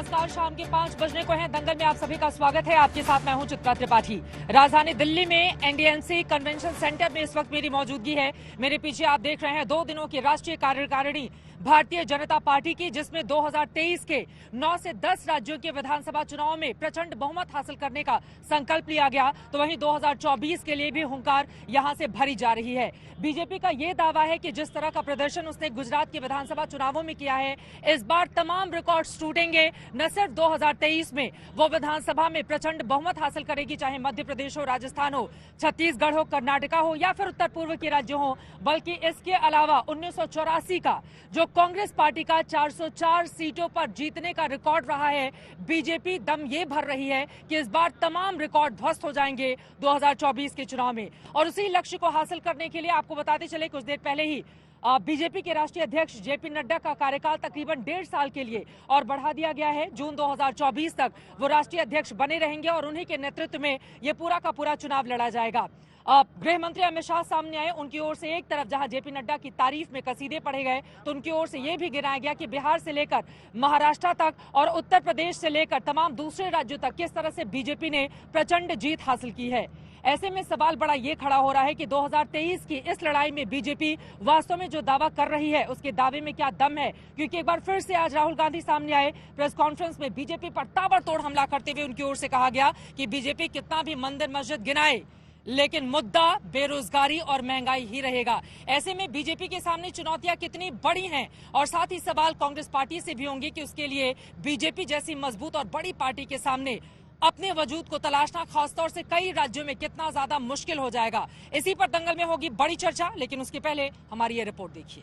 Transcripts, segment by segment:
नमस्कार, शाम के 5 बजने को हैं। दंगल में आप सभी का स्वागत है। आपके साथ मैं हूं चित्रा त्रिपाठी। राजधानी दिल्ली में एनडीएमसी कन्वेंशन सेंटर में इस वक्त मेरी मौजूदगी है। मेरे पीछे आप देख रहे हैं 2 दिनों की राष्ट्रीय कार्यकारिणी भारतीय जनता पार्टी की, जिसमें 2023 के 9 से 10 राज्यों के विधानसभा चुनाव में प्रचंड बहुमत हासिल करने का संकल्प लिया गया। तो वहीं 2024 के लिए भी हुंकार यहां से भरी जा रही है। बीजेपी का ये दावा है कि जिस तरह का प्रदर्शन उसने गुजरात के विधानसभा चुनावों में किया है, इस बार तमाम रिकॉर्ड्स टूटेंगे। न सिर्फ 2023 में वो विधानसभा में प्रचंड बहुमत हासिल करेगी, चाहे मध्य प्रदेश हो, राजस्थान हो, छत्तीसगढ़ हो, कर्नाटका हो या फिर उत्तर पूर्व के राज्यों हो, बल्कि इसके अलावा 1984 का जो कांग्रेस पार्टी का 404 सीटों पर जीतने का रिकॉर्ड रहा है, बीजेपी दम ये भर रही है कि इस बार तमाम रिकॉर्ड ध्वस्त हो जाएंगे 2024 के चुनाव में। और उसी लक्ष्य को हासिल करने के लिए आपको बताते चले, कुछ देर पहले ही बीजेपी के राष्ट्रीय अध्यक्ष जेपी नड्डा का कार्यकाल तकरीबन 1.5 साल के लिए और बढ़ा दिया गया है। जून 2024 तक वो राष्ट्रीय अध्यक्ष बने रहेंगे और उन्हीं के नेतृत्व में ये पूरा का पूरा चुनाव लड़ा जाएगा। गृह मंत्री अमित शाह सामने आए। उनकी ओर से एक तरफ जहां जेपी नड्डा की तारीफ में कसीदे पढ़े गए, तो उनकी ओर से यह भी गिनाया गया कि बिहार से लेकर महाराष्ट्र तक और उत्तर प्रदेश से लेकर तमाम दूसरे राज्यों तक किस तरह से बीजेपी ने प्रचंड जीत हासिल की है। ऐसे में सवाल बड़ा ये खड़ा हो रहा है कि 2023 की इस लड़ाई में बीजेपी वास्तव में जो दावा कर रही है, उसके दावे में क्या दम है। क्योंकि एक बार फिर से आज राहुल गांधी सामने आए। प्रेस कॉन्फ्रेंस में बीजेपी पर ताबड़तोड़ हमला करते हुए उनकी ओर से कहा गया कि बीजेपी कितना भी मंदिर मस्जिद गिनाए, लेकिन मुद्दा बेरोजगारी और महंगाई ही रहेगा। ऐसे में बीजेपी के सामने चुनौतियां कितनी बड़ी हैं, और साथ ही सवाल कांग्रेस पार्टी से भी होंगे कि उसके लिए बीजेपी जैसी मजबूत और बड़ी पार्टी के सामने अपने वजूद को तलाशना खासतौर से कई राज्यों में कितना ज्यादा मुश्किल हो जाएगा। इसी पर दंगल में होगी बड़ी चर्चा, लेकिन उसके पहले हमारी ये रिपोर्ट देखिए।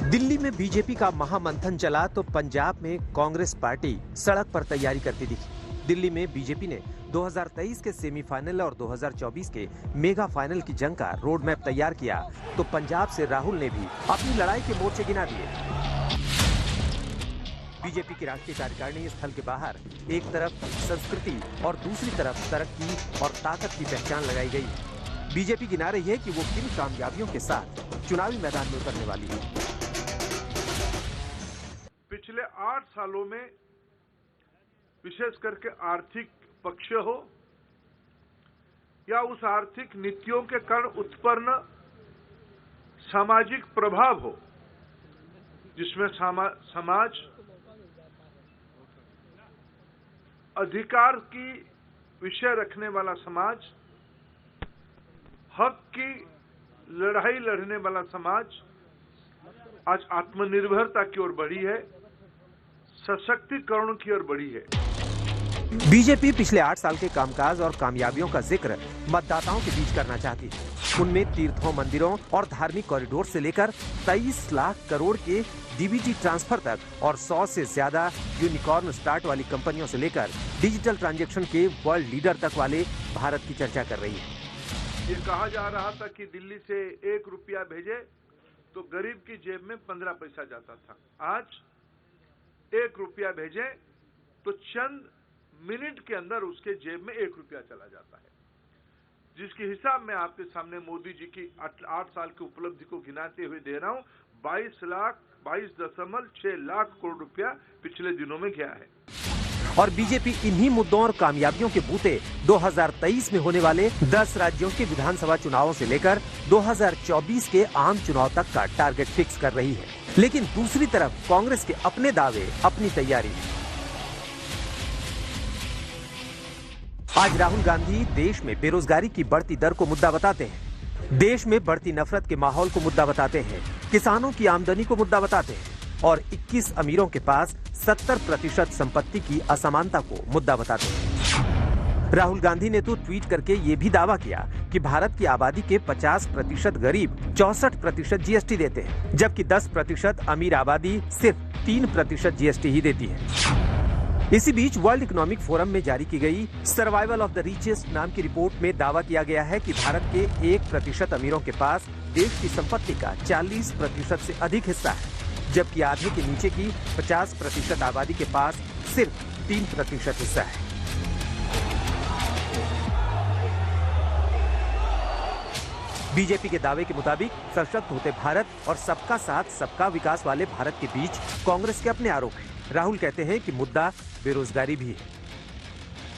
दिल्ली में बीजेपी का महामंथन चला तो पंजाब में कांग्रेस पार्टी सड़क पर तैयारी करती दिखी। दिल्ली में बीजेपी ने 2023 के सेमीफाइनल और 2024 के मेगा फाइनल की जंग का रोड मैप तैयार किया, तो पंजाब से राहुल ने भी अपनी लड़ाई के मोर्चे गिना दिए। बीजेपी की राष्ट्रीय कार्यकारिणी स्थल के बाहर एक तरफ संस्कृति और दूसरी तरफ तरक्की और ताकत की पहचान लगाई गई। बीजेपी गिना रही है कि वो किन कामयाबियों के साथ चुनावी मैदान में उतरने वाली है। पिछले 8 सालों में विशेष करके आर्थिक पक्ष हो या उस आर्थिक नीतियों के कारण उत्पन्न सामाजिक प्रभाव हो, जिसमें समाज अधिकार की विषय रखने वाला समाज, हक की लड़ाई लड़ने वाला समाज आज आत्मनिर्भरता की ओर बढ़ी है, सशक्तिकरण की ओर बढ़ी है। बीजेपी पिछले 8 साल के कामकाज और कामयाबियों का जिक्र मतदाताओं के बीच करना चाहती है। उनमें तीर्थों, मंदिरों और धार्मिक कॉरिडोर से लेकर 23 लाख करोड़ के डीबीटी ट्रांसफर तक और 100 से ज्यादा यूनिकॉर्न स्टार्ट वाली कंपनियों से लेकर डिजिटल ट्रांजैक्शन के वर्ल्ड लीडर तक वाले भारत की चर्चा कर रही है। ये कहा जा रहा था कि दिल्ली से 1 रुपया भेजे तो गरीब की जेब में 15 पैसा जाता था। आज 1 रुपया भेजे तो चंद मिनट के अंदर उसके जेब में 1 रुपया चला जाता है, जिसके हिसाब में आपके सामने मोदी जी की 8 साल की उपलब्धि को गिनाते हुए दे रहा हूं। 22.6 लाख करोड़ रुपया पिछले दिनों में गया है। और बीजेपी इन्हीं मुद्दों और कामयाबियों के बूते 2023 में होने वाले 10 राज्यों के विधानसभा चुनावों से लेकर 2024 के आम चुनाव तक का टारगेट फिक्स कर रही है। लेकिन दूसरी तरफ कांग्रेस के अपने दावे, अपनी तैयारी। आज राहुल गांधी देश में बेरोजगारी की बढ़ती दर को मुद्दा बताते हैं, देश में बढ़ती नफरत के माहौल को मुद्दा बताते हैं, किसानों की आमदनी को मुद्दा बताते हैं और 21 अमीरों के पास 70% संपत्ति की असमानता को मुद्दा बताते हैं। राहुल गांधी ने तो ट्वीट करके ये भी दावा किया कि भारत की आबादी के 50% गरीब 64% जीएसटी देते हैं, जबकि 10% अमीर आबादी सिर्फ 3% जीएसटी ही देती है। इसी बीच वर्ल्ड इकोनॉमिक फोरम में जारी की गई सर्वाइवल ऑफ द रिचेस्ट नाम की रिपोर्ट में दावा किया गया है कि भारत के 1% अमीरों के पास देश की संपत्ति का 40% से अधिक हिस्सा है, जबकि आधे के नीचे की 50% आबादी के पास सिर्फ 3% हिस्सा है। बीजेपी के दावे के मुताबिक सशक्त होते भारत और सबका साथ सबका विकास वाले भारत के बीच कांग्रेस के अपने आरोप हैं। राहुल कहते हैं कि मुद्दा बेरोजगारी भी है।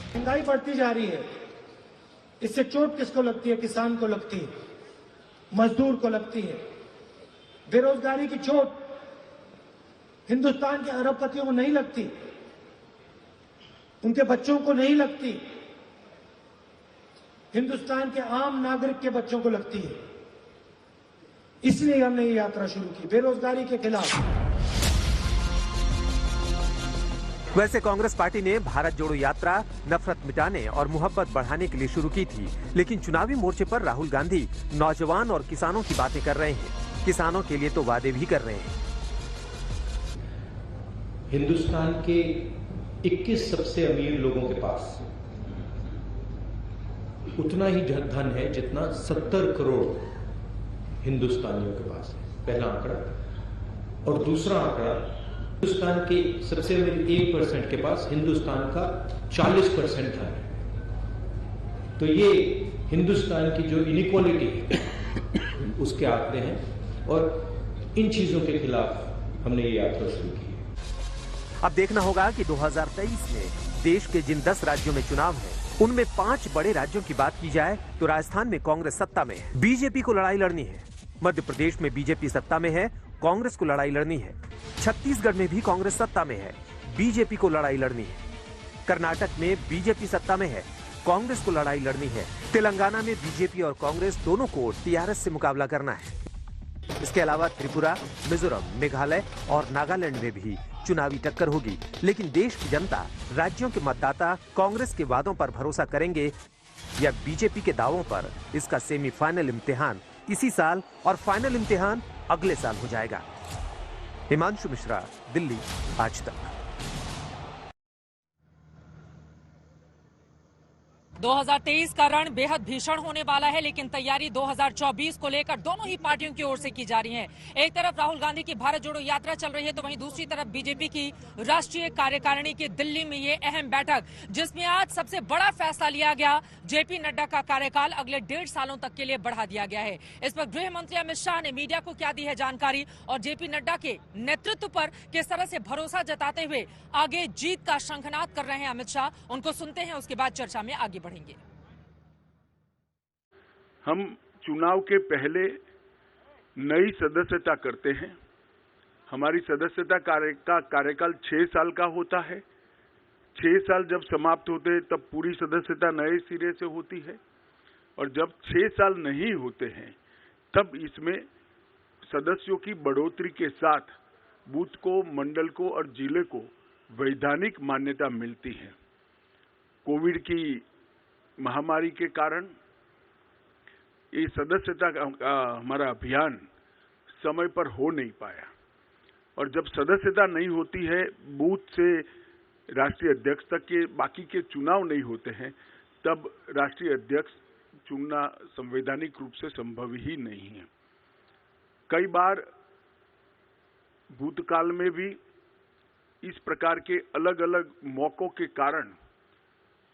महंगाई बढ़ती जा रही है, इससे चोट किसको लगती है? किसान को लगती है, मजदूर को लगती है। बेरोजगारी की चोट हिंदुस्तान के अरबपतियों को नहीं लगती, उनके बच्चों को नहीं लगती, हिंदुस्तान के आम नागरिक के बच्चों को लगती है। इसलिए हमने ये यात्रा शुरू की बेरोजगारी के खिलाफ। वैसे कांग्रेस पार्टी ने भारत जोड़ो यात्रा नफरत मिटाने और मोहब्बत बढ़ाने के लिए शुरू की थी, लेकिन चुनावी मोर्चे पर राहुल गांधी नौजवान और किसानों की बातें कर रहे हैं। किसानों के लिए तो वादे भी कर रहे हैं। हिंदुस्तान के 21 सबसे अमीर लोगों के पास उतना ही धन है जितना 70 करोड़ हिंदुस्तानियों के पास है, पहला आंकड़ा। और दूसरा आंकड़ा, हिंदुस्तान के सबसे अमीर 1% के पास हिंदुस्तान का 40% धन है। तो ये हिंदुस्तान की जो इनइक्वालिटी है उसके आंकड़े हैं और इन चीजों के खिलाफ हमने ये यात्रा शुरू की। अब देखना होगा कि 2023 में देश के जिन 10 राज्यों में चुनाव है उनमें 5 बड़े राज्यों की बात की जाए तो राजस्थान में कांग्रेस सत्ता में है, बीजेपी को लड़ाई लड़नी है। मध्य प्रदेश में बीजेपी सत्ता में है, कांग्रेस को लड़ाई लड़नी है। छत्तीसगढ़ में भी कांग्रेस सत्ता में है, बीजेपी को लड़ाई लड़नी है। कर्नाटक में बीजेपी सत्ता में है, कांग्रेस को लड़ाई लड़नी है। तेलंगाना में बीजेपी और कांग्रेस दोनों को टीआरएस से मुकाबला करना है। इसके अलावा त्रिपुरा, मिजोरम, मेघालय और नागालैंड में भी चुनावी टक्कर होगी। लेकिन देश की जनता, राज्यों के मतदाता कांग्रेस के वादों पर भरोसा करेंगे या बीजेपी के दावों पर? इसका सेमीफाइनल इम्तिहान इसी साल और फाइनल इम्तिहान अगले साल हो जाएगा। हिमांशु मिश्रा, दिल्ली, आज तक। 2023 का रण बेहद भीषण होने वाला है, लेकिन तैयारी 2024 को लेकर दोनों ही पार्टियों की ओर से की जा रही है। एक तरफ राहुल गांधी की भारत जोड़ो यात्रा चल रही है, तो वहीं दूसरी तरफ बीजेपी की राष्ट्रीय कार्यकारिणी की दिल्ली में ये अहम बैठक, जिसमें आज सबसे बड़ा फैसला लिया गया। जेपी नड्डा का कार्यकाल अगले 1.5 सालों तक के लिए बढ़ा दिया गया है। इस पर गृह मंत्री अमित शाह ने मीडिया को क्या दी है जानकारी, और जेपी नड्डा के नेतृत्व पर किस तरह से भरोसा जताते हुए आगे जीत का शंखनाद कर रहे हैं अमित शाह, उनको सुनते हैं, उसके बाद चर्चा में आगे बढ़ेंगे। हम चुनाव के पहले नई सदस्यता करते हैं। हमारी सदस्यता का कार्यकाल 6 साल का होता है। 6 साल जब समाप्त होते हैं तब पूरी सदस्यता नए सिरे से होती है, और जब 6 साल नहीं होते हैं तब इसमें सदस्यों की बढ़ोतरी के साथ बूथ को, मंडल को और जिले को वैधानिक मान्यता मिलती है। कोविड की महामारी के कारण ये सदस्यता का हमारा अभियान समय पर हो नहीं पाया, और जब सदस्यता नहीं होती है, बूथ से राष्ट्रीय अध्यक्ष तक के बाकी के चुनाव नहीं होते हैं, तब राष्ट्रीय अध्यक्ष चुनना संवैधानिक रूप से संभव ही नहीं है। कई बार भूतकाल में भी इस प्रकार के अलग अलग मौकों के कारण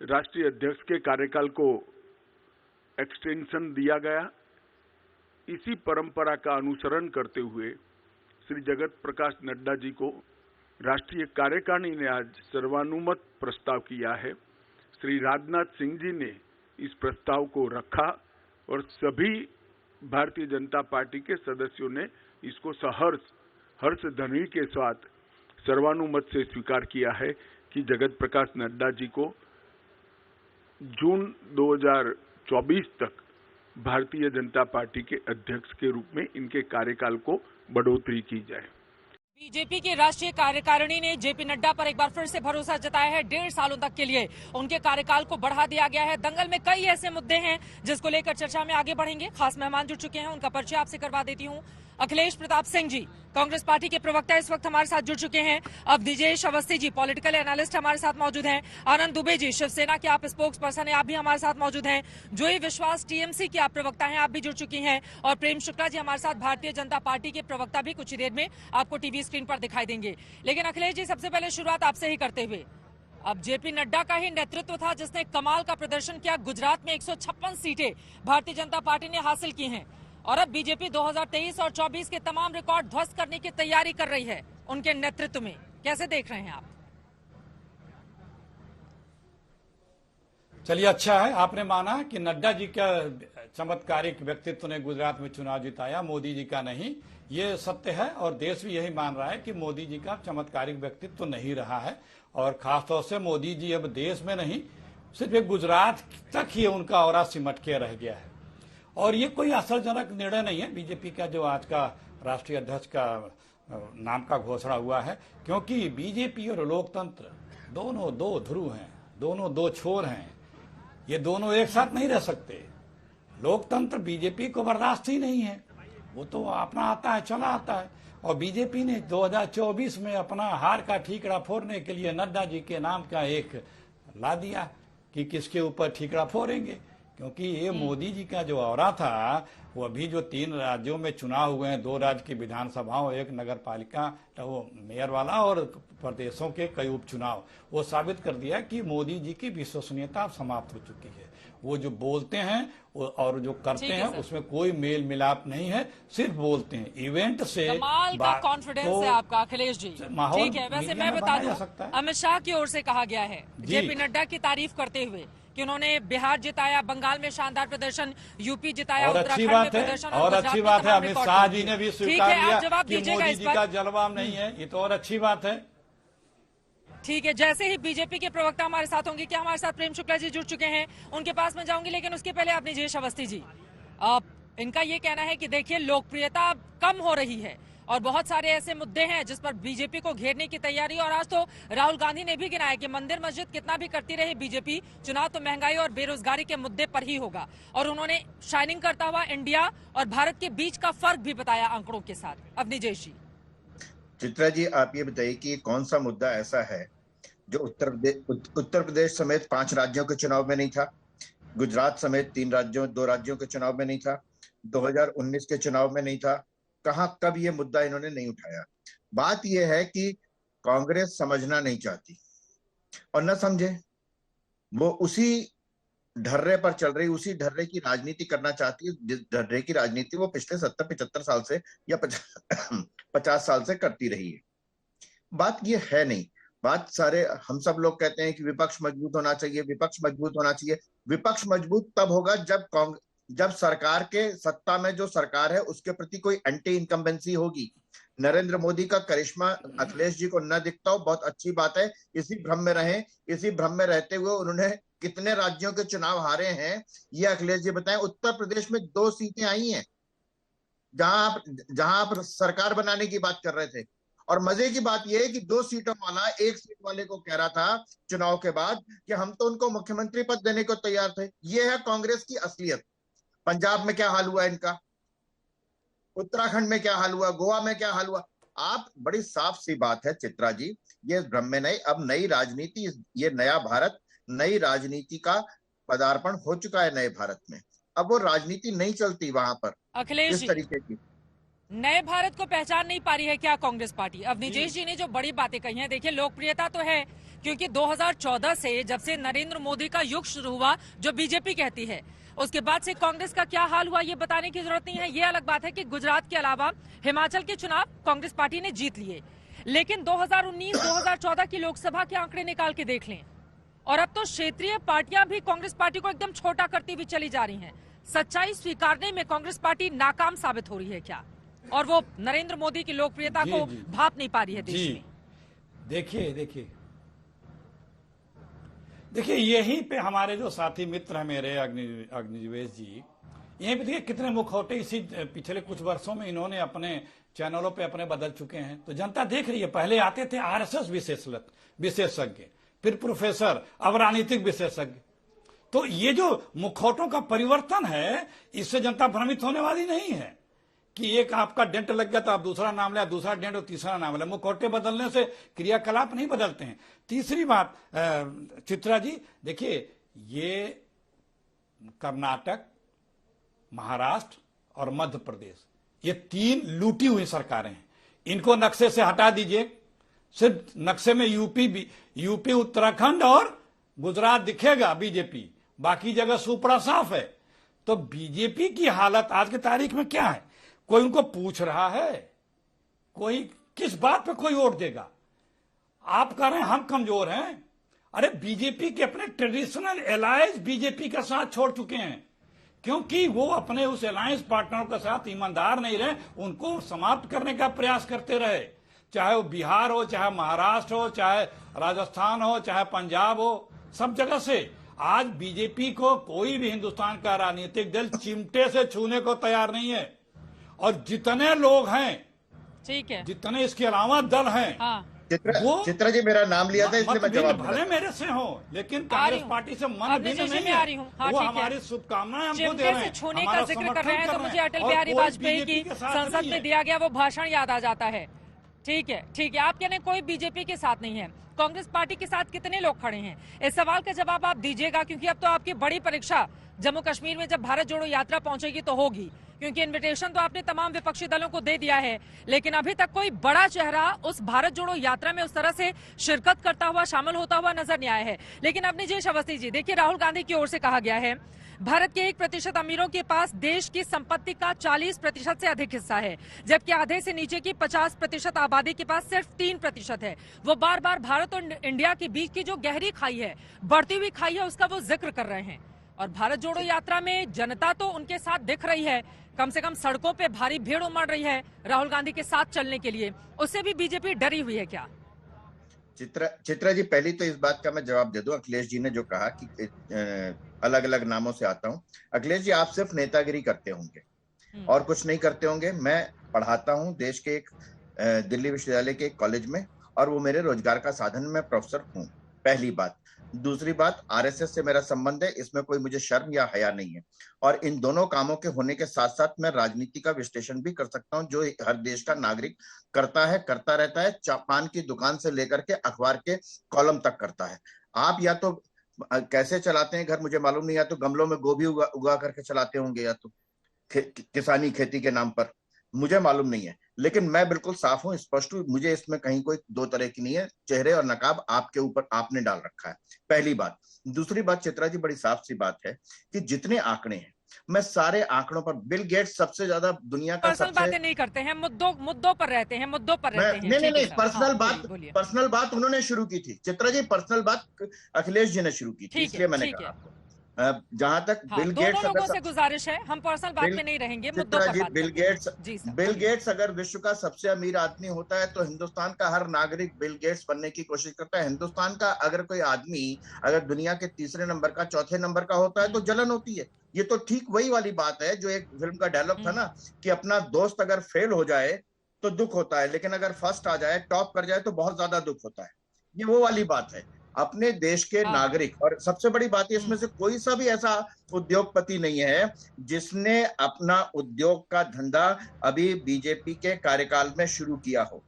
राष्ट्रीय अध्यक्ष के कार्यकाल को एक्सटेंशन दिया गया। इसी परंपरा का अनुसरण करते हुए श्री जगत प्रकाश नड्डा जी को राष्ट्रीय कार्यकारिणी ने आज सर्वानुमत प्रस्ताव किया है। श्री राजनाथ सिंह जी ने इस प्रस्ताव को रखा और सभी भारतीय जनता पार्टी के सदस्यों ने इसको हर्ष ध्वनि के साथ सर्वानुमत से स्वीकार किया है कि जगत प्रकाश नड्डा जी को जून 2024 तक भारतीय जनता पार्टी के अध्यक्ष के रूप में इनके कार्यकाल को बढ़ोतरी की जाए। बीजेपी की राष्ट्रीय कार्यकारिणी ने जेपी नड्डा पर एक बार फिर से भरोसा जताया है। 1.5 सालों तक के लिए उनके कार्यकाल को बढ़ा दिया गया है। दंगल में कई ऐसे मुद्दे हैं जिसको लेकर चर्चा में आगे बढ़ेंगे। खास मेहमान जुड़ चुके हैं, उनका परिचय आपसे करवा देती हूं। अखिलेश प्रताप सिंह जी, कांग्रेस पार्टी के प्रवक्ता, इस वक्त हमारे साथ जुड़ चुके हैं। अब दिजेश अवस्थी जी, पॉलिटिकल एनालिस्ट, हमारे साथ मौजूद हैं। आनंद दुबे जी, शिवसेना के आप स्पोक्स पर्सन हैं, आप भी हमारे साथ मौजूद हैं। जोई विश्वास, टीएमसी के आप प्रवक्ता हैं, आप भी जुड़ चुकी हैं। और प्रेम शुक्ला जी हमारे साथ भारतीय जनता पार्टी के प्रवक्ता भी कुछ ही देर में आपको टीवी स्क्रीन पर दिखाई देंगे। लेकिन अखिलेश जी, सबसे पहले शुरुआत आपसे ही करते हुए, अब जेपी नड्डा का ही नेतृत्व था जिसने कमाल का प्रदर्शन किया। गुजरात में 156 सीटें भारतीय जनता पार्टी ने हासिल की हैं और अब बीजेपी 2023 और 24 के तमाम रिकॉर्ड ध्वस्त करने की तैयारी कर रही है उनके नेतृत्व में। कैसे देख रहे हैं आप? चलिए, अच्छा है आपने माना कि नड्डा जी का चमत्कारिक व्यक्तित्व ने गुजरात में चुनाव जिताया, मोदी जी का नहीं। ये सत्य है और देश भी यही मान रहा है कि मोदी जी का चमत्कारिक व्यक्तित्व नहीं रहा है। और खासतौर से मोदी जी अब देश में नहीं, सिर्फ एक गुजरात तक ही उनका ऑरा सिमट के रह गया है। और ये कोई आश्चर्यजनक निर्णय नहीं है बीजेपी का जो आज का राष्ट्रीय अध्यक्ष का नाम का घोषणा हुआ है, क्योंकि बीजेपी और लोकतंत्र दोनों दो ध्रुव हैं, दोनों दो छोर हैं। ये दोनों एक साथ नहीं रह सकते। लोकतंत्र बीजेपी को बर्दाश्त ही नहीं है, वो तो अपना आता है चला आता है। और बीजेपी ने 2024 में अपना हार का ठीकरा फोड़ने के लिए नड्डा जी के नाम का एक ला दिया कि किसके ऊपर ठीकरा फोड़ेंगे, क्योंकि ये मोदी जी का जो ऑरा था वो अभी जो 3 राज्यों में चुनाव हुए हैं, 2 राज्य की विधानसभाओं, 1 नगर पालिका वो मेयर वाला और प्रदेशों के कई उपचुनाव, वो साबित कर दिया कि मोदी जी की विश्वसनीयता समाप्त हो चुकी है। वो जो बोलते हैं और जो करते हैं उसमें कोई मेल मिलाप नहीं है, सिर्फ बोलते हैं। इवेंट से कमाल का कॉन्फिडेंस है आपका अखिलेश जी। ठीक है, वैसे मैं बता दूं, अमित शाह की ओर से कहा गया है जेपी नड्डा की तारीफ करते हुए कि उन्होंने बिहार जिताया, बंगाल में शानदार प्रदर्शन, यूपी जिताया, उत्तराखंड में प्रदर्शन। और अच्छी बात है अमित शाह जी ने भी स्वीकार किया कि मोदी जी का जलवा नहीं है, ये तो और अच्छी बात है। ठीक है, जैसे ही बीजेपी के प्रवक्ता हमारे साथ होंगे, क्या हमारे साथ प्रेम शुक्ला जी जुड़ चुके हैं, उनके पास में जाऊंगी, लेकिन उसके पहले आप नीजेश अवस्थी जी, इनका ये कहना है कि देखिए लोकप्रियता कम हो रही है और बहुत सारे ऐसे मुद्दे हैं जिस पर बीजेपी को घेरने की तैयारी। और आज तो राहुल गांधी ने भी गिनाया कि मंदिर मस्जिद कितना भी करती रहे बीजेपी, चुनाव तो महंगाई और बेरोजगारी के मुद्दे पर ही होगा। और उन्होंने शाइनिंग करता हुआ इंडिया और भारत के बीच का फर्क भी बताया आंकड़ों के साथ। अब नीजेश जी। चित्रा जी, आप ये बताइए कि कौन सा मुद्दा ऐसा है जो उत्तर प्रदेश समेत 5 राज्यों के चुनाव में नहीं था, गुजरात समेत 2 राज्यों के चुनाव में नहीं था, 2019 के चुनाव में नहीं था, कहां कब ये मुद्दा इन्होंने नहीं उठाया। बात यह है कि कांग्रेस समझना नहीं चाहती और न समझे, वो उसी ढर्रे पर चल रही, उसी ढर्रे की राजनीति करना चाहती है जिस ढर्रे की राजनीति वो पिछले 70-75 साल से या 50 साल से करती रही है। बात ये है नहीं। बात सारे हम सब लोग कहते हैं कि विपक्ष मजबूत होना चाहिए, विपक्ष मजबूत होना चाहिए। विपक्ष मजबूत तब होगा जब सरकार के सत्ता में जो सरकार है उसके प्रति कोई एंटी इनकम्बेंसी होगी। नरेंद्र मोदी का करिश्मा अखिलेश जी को न दिखता हो, बहुत अच्छी बात है, इसी भ्रम में रहें। इसी भ्रम में रहते हुए उन्होंने कितने राज्यों के चुनाव हारे हैं ये अखिलेश जी बताएं। उत्तर प्रदेश में 2 सीटें आई हैं जहां आप सरकार बनाने की बात कर रहे थे। और मजे की बात यह है कि 2 सीटों वाला 1 सीट वाले को कह रहा था चुनाव के बाद कि हम तो उनको मुख्यमंत्री पद देने को तैयार थे। ये है कांग्रेस की असलियत। पंजाब में क्या हाल हुआ इनका, उत्तराखंड में क्या हाल हुआ, गोवा में क्या हाल हुआ। आप बड़ी साफ सी बात है चित्रा जी, ये भ्रम में नहीं। अब नई राजनीति, ये नया भारत, नई राजनीति का पदार्पण हो चुका है नए भारत में। अब वो राजनीति नहीं चलती वहां पर अखिलेश इस तरीके की। नए भारत को पहचान नहीं पा रही है क्या कांग्रेस पार्टी? अब नीजेश जी ने जो बड़ी बातें कही हैं, देखिए लोकप्रियता तो है क्योंकि 2014 से जब से नरेंद्र मोदी का युग शुरू हुआ जो बीजेपी कहती है, उसके बाद से कांग्रेस का क्या हाल हुआ ये बताने की जरूरत नहीं है। ये अलग बात है कि गुजरात के अलावा हिमाचल के चुनाव कांग्रेस पार्टी ने जीत लिए, लेकिन 2019-2014 की लोकसभा के आंकड़े निकाल के देख लें और अब तो क्षेत्रीय पार्टियां भी कांग्रेस पार्टी को एकदम छोटा करती हुई चली जा रही हैं। सच्चाई स्वीकारने में कांग्रेस पार्टी नाकाम साबित हो रही है क्या? और वो नरेंद्र मोदी की लोकप्रियता को भाप नहीं पा रही है देश में। देखिए यहीं पे हमारे जो साथी मित्र हैं मेरे अग्निवेश जी, यहीं पे देखिए कितने मुखौटे इसी पिछले कुछ वर्षों में इन्होंने अपने चैनलों पे अपने बदल चुके हैं। तो जनता देख रही है। पहले आते थे आरएसएस विशेषज्ञ, फिर प्रोफेसर, अब राजनीतिक विशेषज्ञ। तो ये जो मुखौटों का परिवर्तन है, इससे जनता भ्रमित होने वाली नहीं है कि एक आपका डेंट लग गया तो आप दूसरा नाम लिया, दूसरा डेंट और तीसरा नाम लिया। मुखौटे बदलने से क्रियाकलाप नहीं बदलते हैं। तीसरी बात चित्रा जी, देखिए ये कर्नाटक, महाराष्ट्र और मध्य प्रदेश, ये 3 लूटी हुई सरकारें हैं। इनको नक्शे से हटा दीजिए, सिर्फ नक्शे में यूपी उत्तराखंड और गुजरात दिखेगा बीजेपी, बाकी जगह सुपड़ा साफ है। तो बीजेपी की हालत आज की तारीख में क्या है? कोई उनको पूछ रहा है? कोई किस बात पे कोई वोट देगा? आप कह रहे हैं हम कमजोर हैं। अरे बीजेपी के अपने ट्रेडिशनल अलायंस बीजेपी का साथ छोड़ चुके हैं, क्योंकि वो अपने उस अलायंस पार्टनरों के साथ ईमानदार नहीं रहे, उनको समाप्त करने का प्रयास करते रहे। चाहे वो बिहार हो, चाहे महाराष्ट्र हो, चाहे राजस्थान हो, चाहे पंजाब हो, सब जगह से आज बीजेपी को कोई भी हिंदुस्तान का राजनीतिक दल चिमटे से छूने को तैयार नहीं है। और जितने लोग हैं, ठीक है, जितने इसके अलावा दल हैं, हाँ, चित्रा जी मेरा नाम लिया था इसलिए मैं जवाब भले मेरे से हो, लेकिन कांग्रेस पार्टी से मन भिन्न नहीं है। हाँ, वो हमारी शुभकामनाएं हमको दे रहे हैं, छूने का जिक्र कर रहे हैं तो मुझे अटल बिहारी वाजपेयी की संसद में दिया गया वो भाषण याद आ जाता है। ठीक है, ठीक है, आप कहने कोई बीजेपी के साथ नहीं है, कांग्रेस पार्टी के साथ कितने लोग खड़े हैं? इस सवाल का जवाब आप दीजिएगा, क्योंकि अब तो आपकी बड़ी परीक्षा जम्मू कश्मीर में जब भारत जोड़ो यात्रा पहुंचेगी तो होगी, क्योंकि इनविटेशन तो आपने तमाम विपक्षी दलों को दे दिया है, लेकिन अभी तक कोई बड़ा चेहरा उस भारत जोड़ो यात्रा में उस तरह से शिरकत करता हुआ, शामिल होता हुआ नजर नहीं आया है। लेकिन अब नीतीश अवस्थी जी, देखिए राहुल गांधी की ओर से कहा गया है भारत के 1% अमीरों के पास देश की संपत्ति का 40% से अधिक हिस्सा है, जबकि आधे से नीचे की 50% आबादी के पास सिर्फ 3% है। वो बार बार भारत और इंडिया के बीच की जो गहरी खाई है, बढ़ती हुई खाई है, उसका वो जिक्र कर रहे हैं। और भारत जोड़ो यात्रा में जनता तो उनके साथ दिख रही है, कम से कम सड़कों पे भारी भीड़ उमड़ रही है राहुल गांधी के साथ चलने के लिए। उससे भी बीजेपी डरी हुई है क्या? चित्रा जी, पहली तो इस बात का मैं जवाब दे दूं। अखिलेश जी ने जो कहा कि अलग अलग नामों से आता हूं, अखिलेश जी आप सिर्फ नेतागिरी करते होंगे और कुछ नहीं करते होंगे। मैं पढ़ाता हूं देश के एक दिल्ली विश्वविद्यालय के एक कॉलेज में, और वो मेरे रोजगार का साधन, मैं प्रोफेसर हूं, पहली बात। दूसरी बात, आरएसएस से मेरा संबंध है, इसमें कोई मुझे शर्म या हया नहीं है। और इन दोनों कामों के होने के साथ साथ मैं राजनीति का विश्लेषण भी कर सकता हूं, जो हर देश का नागरिक करता है, करता रहता है, पान की दुकान से लेकर के अखबार के कॉलम तक करता है। आप या तो कैसे चलाते हैं घर मुझे मालूम नहीं, या तो गमलों में गोभी उगा करके चलाते होंगे, या तो किसानी खेती के नाम पर, मुझे मालूम नहीं है। लेकिन मैं बिल्कुल साफ हूं, स्पष्ट हूं, मुझे इसमें कहीं कोई दो तरह की नहीं है। चेहरे और नकाब आपके ऊपर आपने डाल रखा है, पहली बात। दूसरी बात चित्रा जी, बड़ी साफ सी बात है कि जितने आंकड़े हैं, मैं सारे आंकड़ों पर, बिल गेट्स सबसे ज्यादा दुनिया का पर्सनल बातें नहीं करते हैं, मुद्दों पर रहते हैं, मुद्दों पर रहते हैं। नहीं, पर्सनल बात उन्होंने शुरू की थी चित्रा जी, पर्सनल बात अखिलेश जी ने शुरू की थी, इसलिए मैंने कहा आपको। जहां तक बिल गेट्स, लोगों से गुजारिश है, हम पर्सनल बात में नहीं रहेंगे, मुद्दों पर बात करेंगे। बिल गेट्स अगर विश्व का सबसे अमीर आदमी होता है तो हिंदुस्तान का हर नागरिक बिल गेट्स बनने की कोशिश करता है। हिंदुस्तान का अगर कोई आदमी अगर दुनिया के तीसरे नंबर का, चौथे नंबर का होता है तो जलन होती है। ये तो ठीक वही वाली बात है जो एक फिल्म का डायलॉग था ना, कि अपना दोस्त अगर फेल हो जाए तो दुख होता है, लेकिन अगर फर्स्ट आ जाए, टॉप कर जाए तो बहुत ज्यादा दुख होता है। ये वो वाली बात है। अपने देश के नागरिक, और सबसे बड़ी बात है इसमें से कोई सा भी ऐसा उद्योगपति नहीं है जिसने अपना उद्योग का धंधा अभी बीजेपी के कार्यकाल में शुरू किया हो।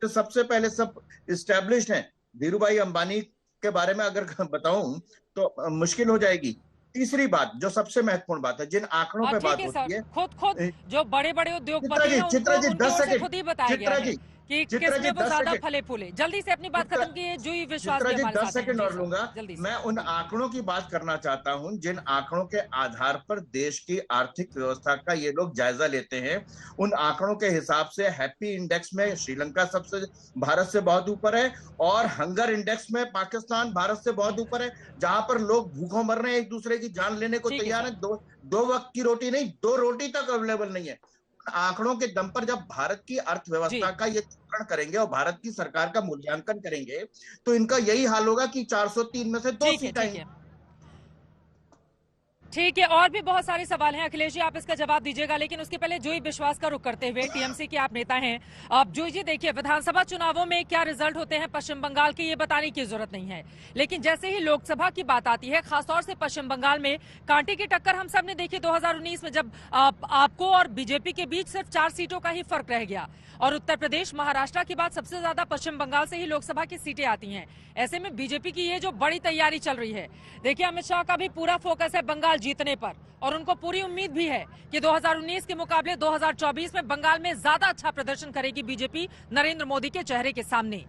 तो सबसे पहले सब इस्टेब्लिश्ड हैं। धीरू भाई अंबानी के बारे में अगर बताऊं तो मुश्किल हो जाएगी। तीसरी बात जो सबसे महत्वपूर्ण बात है, जिन आंकड़ों पे बात होती है, खुद जो बड़े बड़े उद्योगपति हैं, चित्रा जी 10 सेकंड, खुद ही बताया गया है कि किसमें वो ज्यादा फले फूले। जल्दी से अपनी बात खत्म कीजिए, जूही विश्वास जी हमारे साथ हैं। 10 सेकंड और लूंगा। मैं उन आंकड़ों की बात करना चाहता हूं जिन आंकड़ों के आधार पर देश की आर्थिक व्यवस्था का ये लोग जायजा लेते हैं। उन आंकड़ों के हिसाब से हैप्पी इंडेक्स में श्रीलंका सबसे भारत से बहुत ऊपर है, और हंगर इंडेक्स में पाकिस्तान भारत से बहुत ऊपर है, जहां पर लोग भूखों मर रहे हैं, एक दूसरे की जान लेने को तैयार है। दो वक्त की रोटी नहीं, 2 रोटी तक अवेलेबल नहीं है। आंकड़ों के दम पर जब भारत की अर्थव्यवस्था का ये चित्रण करेंगे और भारत की सरकार का मूल्यांकन करेंगे तो इनका यही हाल होगा कि 403 में से 2 सीटें आएंगी। ठीक है, और भी बहुत सारे सवाल हैं अखिलेश जी, आप इसका जवाब दीजिएगा, लेकिन उसके पहले जूही विश्वास का रुख करते हुए, टीएमसी के आप नेता हैं। अब जूही जी देखिए, विधानसभा चुनावों में क्या रिजल्ट होते हैं पश्चिम बंगाल के, ये बताने की जरूरत नहीं है, लेकिन जैसे ही लोकसभा की बात आती है, खासतौर से पश्चिम बंगाल में कांटे की टक्कर हम सब ने देखी 2019 में, जब आपको और बीजेपी के बीच सिर्फ 4 सीटों का ही फर्क रह गया, और उत्तर प्रदेश, महाराष्ट्र के बाद सबसे ज्यादा पश्चिम बंगाल से ही लोकसभा की सीटें आती हैं। ऐसे में बीजेपी की ये जो बड़ी तैयारी चल रही है, देखिए अमित शाह का भी पूरा फोकस है बंगाल जीतने पर, और उनको पूरी उम्मीद भी है कि 2019 के मुकाबले 2024 में बंगाल में ज्यादा अच्छा प्रदर्शन करेगी बीजेपी नरेंद्र मोदी के चेहरे के सामने।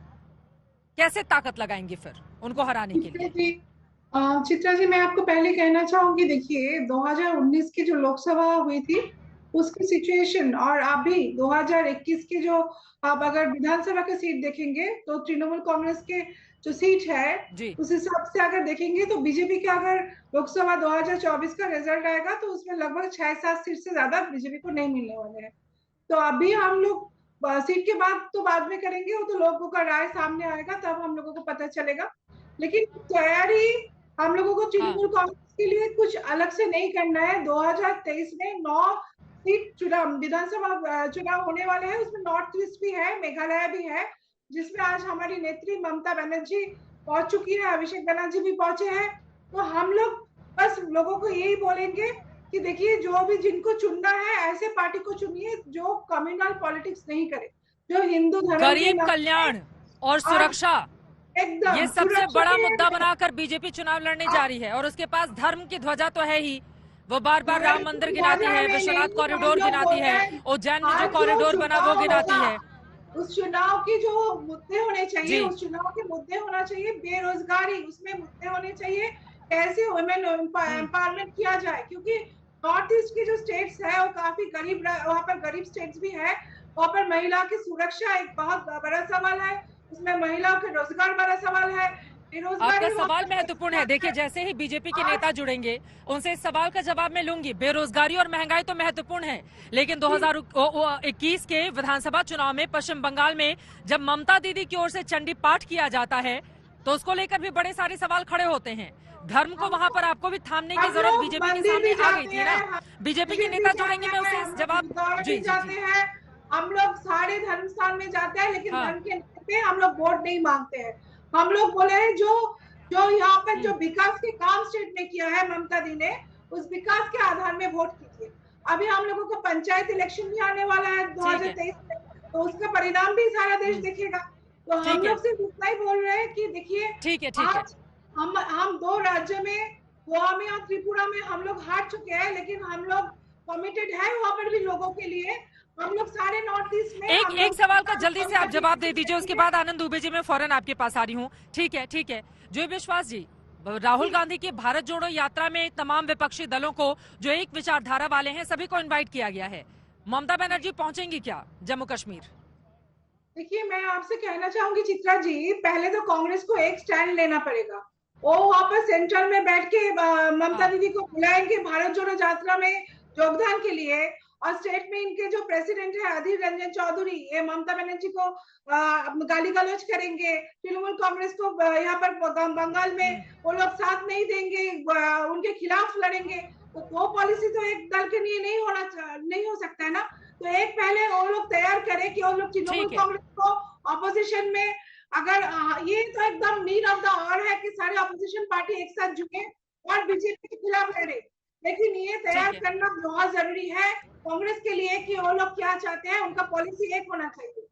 कैसे ताकत लगाएंगे फिर उनको हराने के लिए? चित्रा जी, मैं आपको पहले कहना चाहूंगी, देखिए 2019 की जो लोकसभा हुई थी उसकी सिचुएशन और अभी 2021 की जो आप अगर विधानसभा की सीट देखेंगे तो तृणमूल कांग्रेस के जो सीट है उस हिसाब से अगर देखेंगे तो बीजेपी का अगर लोकसभा 2024 का रिजल्ट आएगा तो उसमें लगभग 6-7 सीट से ज्यादा बीजेपी को नहीं मिलने वाले हैं। तो अभी हम लोग सीट के बाद तो बाद में करेंगे, वो तो लोगों का राय सामने आएगा तब हम लोगों को पता चलेगा। लेकिन तैयारी हम लोगों को तृणमूल कांग्रेस के लिए कुछ अलग से नहीं करना है। 2023 में 9 सीट चुनाव विधानसभा चुनाव होने वाले हैं, उसमें नॉर्थ ईस्ट भी है, मेघालय भी है, जिसमें आज हमारी नेत्री ममता बनर्जी पहुंच चुकी है, अभिषेक बनर्जी भी पहुंचे हैं। तो हम लोग बस लोगों को यही बोलेंगे कि देखिए, जो भी जिनको चुनना है ऐसे पार्टी को चुनिए जो कम्युनल पॉलिटिक्स नहीं करे, जो हिंदू धर्म, गरीब कल्याण और सुरक्षा, ये सबसे बड़ा मुद्दा बनाकर बीजेपी चुनाव लड़ने जा रही है। और उसके पास धर्म की ध्वजा तो है ही, वो बार बार राम मंदिर गिनाती है, विश्वनाथ कॉरिडोर गिनाती है, उज्जैन में जो कॉरिडोर बना वो गिनाती है। उस चुनाव के जो मुद्दे होने चाहिए, उस चुनाव के मुद्दे होना चाहिए बेरोजगारी, उसमें मुद्दे होने चाहिए कैसे वुमेन एम्पावरमेंट किया जाए, क्योंकि नॉर्थ ईस्ट के जो स्टेट्स है वो काफी गरीब, वहाँ पर गरीब स्टेट्स भी है, वहाँ पर महिला की सुरक्षा एक बहुत बड़ा सवाल है, उसमें महिलाओं के रोजगार बड़ा सवाल है। आपका सवाल महत्वपूर्ण है। देखिए, जैसे ही बीजेपी के नेता जुड़ेंगे उनसे इस सवाल का जवाब मैं लूंगी। बेरोजगारी और महंगाई तो महत्वपूर्ण है, लेकिन 2021 के विधानसभा चुनाव में पश्चिम बंगाल में जब ममता दीदी की ओर से चंडी पाठ किया जाता है तो उसको लेकर भी बड़े सारे सवाल खड़े होते हैं। धर्म को वहां पर आपको भी थामने की जरूरत बीजेपी के सामने आ गई थी ना। बीजेपी के नेता जुड़ेंगे, मैं उसे जवाब जी जाते हैं। हम लोग सारे धर्म स्थान में जाते हैं, लेकिन धर्म के नाम पे हम लोग वोट नहीं मांगते हैं। हम लोग बोले हैं जो यहाँ पर जो विकास के काम स्टेट में किया है ममता दी ने, उस विकास के आधार में वोट कीजिए। अभी हम लोगों को पंचायत इलेक्शन भी आने वाला है 2023 में, तो उसका परिणाम भी सारा देश देखेगा। तो हम लोग सिर्फ इतना ही बोल रहे हैं कि देखिए, आज हम 2 राज्यों में, गोवा में और त्रिपुरा में हम लोग हार चुके हैं, लेकिन हम लोग कमिटेड है वहाँ पर भी लोगों के लिए। हम लोग सारे नॉर्थ ईस्ट में एक सवाल का जल्दी से आप जवाब दे दीजिए, उसके बाद आनंद दुबे जी मैं फौरन आपके पास आ रही हूँ। ठीक है। जोई विश्वास जी, राहुल गांधी की भारत जोड़ो यात्रा में तमाम विपक्षी दलों को जो एक विचारधारा वाले हैं सभी को इनवाइट किया गया है। ममता बनर्जी पहुंचेंगी क्या जम्मू कश्मीर? देखिए, मैं आपसे कहना चाहूंगी चित्रा जी, पहले तो कांग्रेस को एक स्टैंड लेना पड़ेगा। वो वहाँ पर सेंट्रल में बैठ के ममता दीदी को बुलाएंगे भारत जोड़ो यात्रा में योगदान के लिए, और स्टेट में इनके जो प्रेसिडेंट है अधीर रंजन चौधरी, ये ममता बनर्जी को गाली गलौज करेंगे। तृणमूल कांग्रेस को यहाँ पर बंगाल में वो लोग साथ नहीं देंगे, उनके खिलाफ लड़ेंगे। तो वो पॉलिसी तो एक दल के लिए नहीं हो सकता है ना। तो एक पहले वो लोग तैयार करें कि वो लोग तृणमूल कांग्रेस को ऑपोजिशन में, अगर ये तो एकदम नीड ऑफ द आवर है कि सारे ऑपोजिशन पार्टी एक साथ जुटे और बीजेपी के खिलाफ लड़े, लेकिन ये तैयार करना बहुत जरूरी है कांग्रेस के लिए कि वो लोग क्या चाहते हैं, उनका पॉलिसी एक होना चाहिए।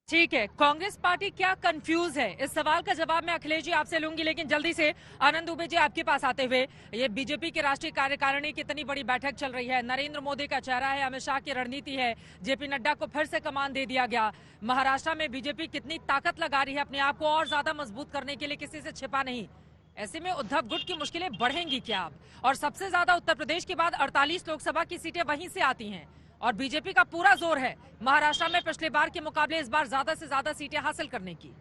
ठीक है, कांग्रेस पार्टी क्या कंफ्यूज है, इस सवाल का जवाब मैं अखिलेश जी आपसे लूंगी, लेकिन जल्दी से आनंद दुबे जी आपके पास आते हुए, ये बीजेपी के राष्ट्रीय कार्यकारिणी की इतनी बड़ी बैठक चल रही है, नरेंद्र मोदी का चेहरा है, अमित शाह की रणनीति है, जेपी नड्डा को फिर से कमान दे दिया गया। महाराष्ट्र में बीजेपी कितनी ताकत लगा रही है अपने आप को और ज्यादा मजबूत करने के लिए, किसी से छिपा नहीं। ऐसे में उद्धव गुट की मुश्किलें बढ़ेंगी क्या अब? और सबसे ज्यादा उत्तर प्रदेश के बाद 48 लोकसभा की सीटें वहीं से आती हैं और बीजेपी का पूरा जोर है महाराष्ट्र में पिछले बार के मुकाबले इस बार ज्यादा से ज्यादा सीटें हासिल करने की।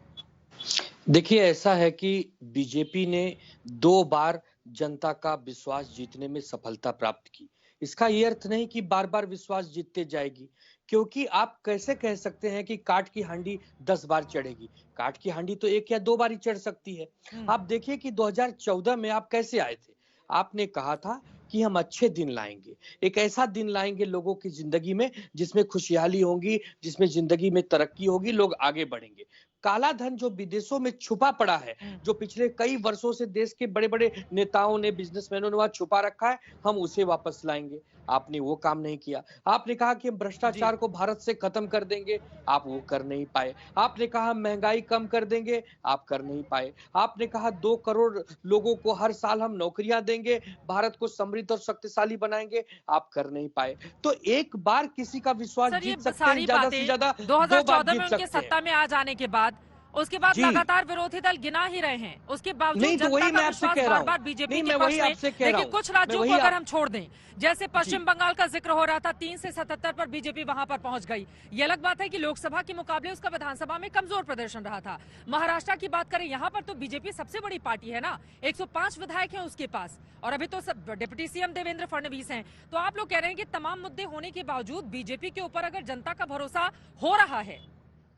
देखिए, ऐसा है कि बीजेपी ने 2 बार जनता का विश्वास जीतने में सफलता प्राप्त की। इसका ये अर्थ नहीं कि बार बार विश्वास जीतते जाएगी, क्योंकि आप कैसे कह सकते हैं कि काठ की हांडी 10 बार चढ़ेगी? काठ की हांडी तो 1 या 2 बार ही चढ़ सकती है। आप देखिए कि 2014 में आप कैसे आए थे। आपने कहा था कि हम अच्छे दिन लाएंगे, एक ऐसा दिन लाएंगे लोगों की जिंदगी में जिसमें खुशहाली होगी, जिसमें जिंदगी में तरक्की होगी, लोग आगे बढ़ेंगे। काला धन जो विदेशों में छुपा पड़ा है, जो पिछले कई वर्षों से देश के बड़े बड़े नेताओं ने, बिजनेसमैनों ने वहां छुपा रखा है, हम उसे वापस लाएंगे। आपने वो काम नहीं किया। आपने कहा कि हम भ्रष्टाचार को भारत से खत्म कर देंगे, आप वो कर नहीं पाए। आपने कहा हम महंगाई कम कर देंगे, आप कर नहीं पाए। आपने कहा 2 करोड़ लोगों को हर साल हम नौकरियां देंगे, भारत को समृद्ध और शक्तिशाली बनाएंगे, आप कर नहीं पाए। तो एक बार किसी का विश्वास जीत सकते हैं, ज्यादा से ज्यादा 2014 में उनके सत्ता में आ जाने के बाद उसके बाद जी। लगातार विरोधी दल गिना ही रहे हैं, उसके बावजूद नहीं, तो जनता वही का मैं आपसे विश्वास कह रहा हूं। बार-बार बीजेपी नहीं, के मैं पक्ष वही में। आपसे कह रहा देखिए हूं। कुछ राज्यों मैं को वही अगर हम छोड़ दें, जैसे पश्चिम जी। बंगाल का जिक्र हो रहा था, 3 से 77 पर बीजेपी वहां पर पहुंच गई। ये अलग बात है कि लोकसभा के मुकाबले उसका विधानसभा में कमजोर प्रदर्शन रहा था। महाराष्ट्र की बात करें, यहाँ पर तो बीजेपी सबसे बड़ी पार्टी है ना, 105 विधायक हैं उसके पास, और अभी तो सब डिप्टी सीएम देवेंद्र फडणवीस हैं। तो आप लोग कह रहे हैं कि तमाम मुद्दे होने के बावजूद बीजेपी के ऊपर अगर जनता का भरोसा हो रहा है,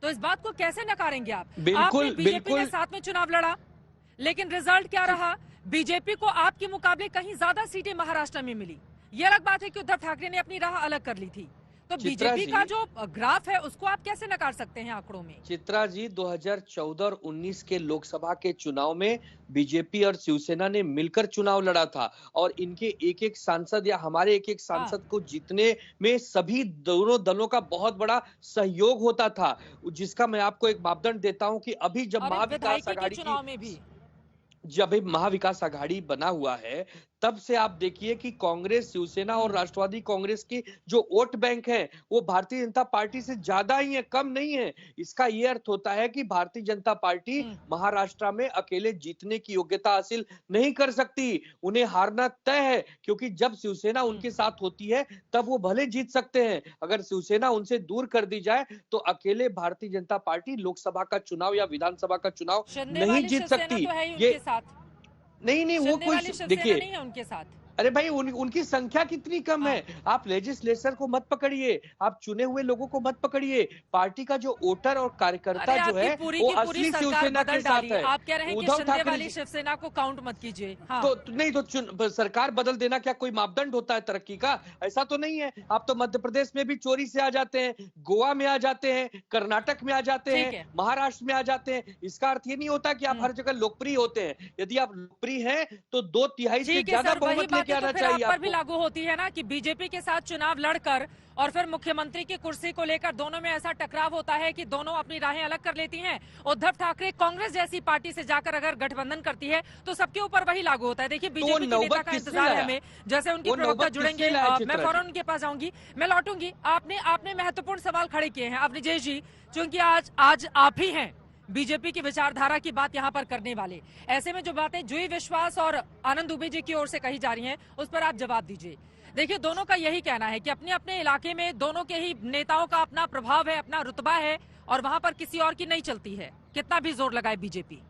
तो इस बात को कैसे नकारेंगे आप? बिल्कुल, आपने बीजेपी ने बिल्कुल। साथ में चुनाव लड़ा, लेकिन रिजल्ट क्या रहा? बीजेपी को आपके मुकाबले कहीं ज्यादा सीटें महाराष्ट्र में मिली। ये अलग बात है कि उद्धव ठाकरे ने अपनी राह अलग कर ली थी। तो चित्रा बीजेपी जी, का जो ग्राफ है उसको आप कैसे नकार सकते हैं आंकड़ों में? चित्रा जी, 2014 और 19 के लोकसभा के चुनाव में बीजेपी और शिवसेना ने मिलकर चुनाव लड़ा था, और इनके एक एक सांसद या हमारे एक एक सांसद को जीतने में सभी दोनों दलों का बहुत बड़ा सहयोग होता था, जिसका मैं आपको एक मापदंड देता हूं कि अभी जब और एक महाविकास विधायकी के आघाड़ी चुनाव में भी जब एक महाविकास आघाड़ी बना हुआ है, तब से आप देखिए कि कांग्रेस, शिवसेना और राष्ट्रवादी कांग्रेस की जो वोट बैंक है वो भारतीय जनता पार्टी से ज्यादा ही है, कम नहीं है। इसका ये अर्थ होता है कि भारतीय जनता पार्टी महाराष्ट्र में अकेले जीतने की योग्यता हासिल नहीं कर सकती, उन्हें हारना तय है, क्योंकि जब शिवसेना उनके साथ होती है तब वो भले जीत सकते हैं। अगर शिवसेना उनसे दूर कर दी जाए तो अकेले भारतीय जनता पार्टी लोकसभा का चुनाव या विधानसभा का चुनाव नहीं जीत सकती। ये नहीं वो कोई देखिए नहीं है उनके साथ। अरे भाई उनकी संख्या कितनी कम है। आप लेजिस्लेचर को मत पकड़िए, आप चुने हुए लोगों को मत पकड़िए। पार्टी का जो वोटर और कार्यकर्ता जो है वो असली शिवसेना के साथ है। आप कह रहे हैं कि शिंदे वाली शिवसेना को काउंट मत कीजिए। हाँ। तो नहीं तो सरकार बदल देना क्या कोई मापदंड होता है तरक्की का? ऐसा तो नहीं है। आप तो मध्य प्रदेश में भी चोरी से आ जाते हैं, गोवा में आ जाते हैं, कर्नाटक में आ जाते हैं, महाराष्ट्र में आ जाते हैं। इसका अर्थ ये नहीं होता कि आप हर जगह लोकप्रिय होते हैं। यदि आप लोकप्रिय हैं तो 2/3 से ज्यादा बहुमत लेके आना चाहिए। आप पर भी लागू होती है ना कि बीजेपी के साथ चुनाव लड़कर और फिर मुख्यमंत्री की कुर्सी को लेकर दोनों में ऐसा टकराव होता है कि दोनों अपनी राहें अलग कर लेती हैं। उद्धव ठाकरे कांग्रेस जैसी पार्टी से जाकर अगर गठबंधन करती है तो सबके ऊपर वही लागू होता है। देखिए बीजेपी के नेता का इंतजार है हमें, जैसे उनकी प्रवक्ता जुड़ेंगे मैं फौरन उनके पास आऊंगी, मैं लौटूंगी। आपने महत्वपूर्ण सवाल खड़े किए हैं। अब निजेश जी, चूंकि आज आप ही हैं बीजेपी की विचारधारा की बात यहाँ पर करने वाले, ऐसे में जो बातें जुई विश्वास और आनंद दुबे जी की ओर से कही जा रही हैं उस पर आप जवाब दीजिए। देखिए दोनों का यही कहना है कि अपने अपने इलाके में दोनों के ही नेताओं का अपना प्रभाव है, अपना रुतबा है, और वहां पर किसी और की नहीं चलती है, कितना भी जोर लगाए बीजेपी।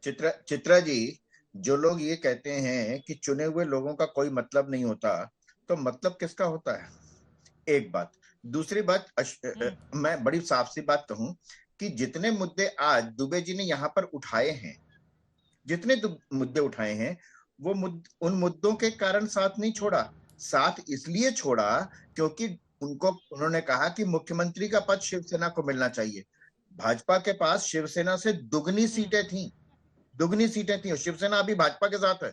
चित्रा जी, जो लोग ये कहते हैं कि चुने हुए लोगों का कोई मतलब नहीं होता, तो मतलब किसका होता है? एक बात। दूसरी बात, मैं बड़ी साफ सी बात कहूं कि जितने मुद्दे आज दुबे जी ने यहाँ पर उठाए हैं, जितने मुद्दे उठाए हैं, वो उन मुद्दों के कारण साथ नहीं छोड़ा। साथ इसलिए छोड़ा क्योंकि उन्होंने कहा कि मुख्यमंत्री का पद शिवसेना को मिलना चाहिए। भाजपा के पास शिवसेना से दुगनी सीटें थी और शिवसेना अभी भाजपा के साथ है,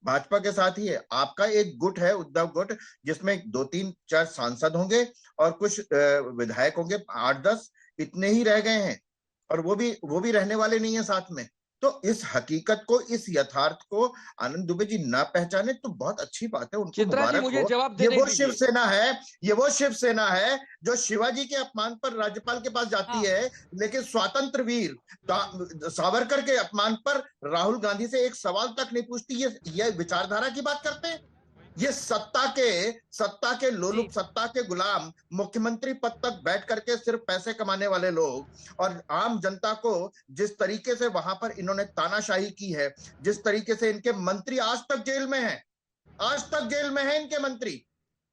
भाजपा के साथ ही है। आपका एक गुट है, उद्धव गुट, जिसमें 2-3-4 सांसद होंगे और कुछ विधायक होंगे, 8-10 इतने ही रह गए हैं, और वो भी रहने वाले नहीं है साथ में। तो इस हकीकत को, इस यथार्थ को आनंद दुबे जी ना पहचाने तो बहुत अच्छी बात है, उनको मुबारक हो। ये वो शिवसेना है जो शिवाजी के अपमान पर राज्यपाल के पास जाती है, लेकिन स्वतंत्र वीर सावरकर के अपमान पर राहुल गांधी से एक सवाल तक नहीं पूछती। ये विचारधारा की बात करते हैं। ये सत्ता के लोलुप, सत्ता के गुलाम, मुख्यमंत्री पद तक बैठ करके सिर्फ पैसे कमाने वाले लोग, और आम जनता को जिस तरीके से वहां पर इन्होंने तानाशाही की है, जिस तरीके से इनके मंत्री आज तक जेल में हैं इनके मंत्री।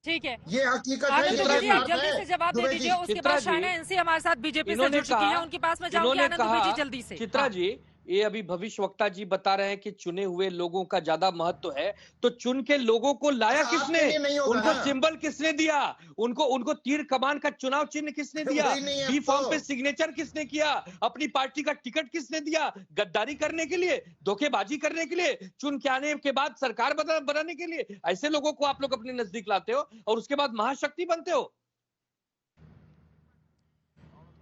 ठीक है, ये हकीकत है। जल्दी से जवाब दे दीजिए। उसके बाद शाहना एनसी हमारे साथ बीजेपी से जुड़ चुकी है, उनके पास में जाऊंगी। आनंद दुबे जी जल्दी से। चित्रा जी, ये अभी भविष्यवक्ता जी बता रहे हैं कि चुने हुए लोगों का ज्यादा महत्व है, तो चुन के लोगों को लाया किसने? उनको सिंबल किसने दिया? उनको तीर कमान का चुनाव चिन्ह किसने दिया? बी फॉर्म पे सिग्नेचर किसने किया? अपनी पार्टी का टिकट किसने दिया? गद्दारी करने के लिए, धोखेबाजी करने के लिए, चुन के आने के बाद सरकार बनाने के लिए? ऐसे लोगों को आप लोग अपने नजदीक लाते हो और उसके बाद महाशक्ति बनते हो।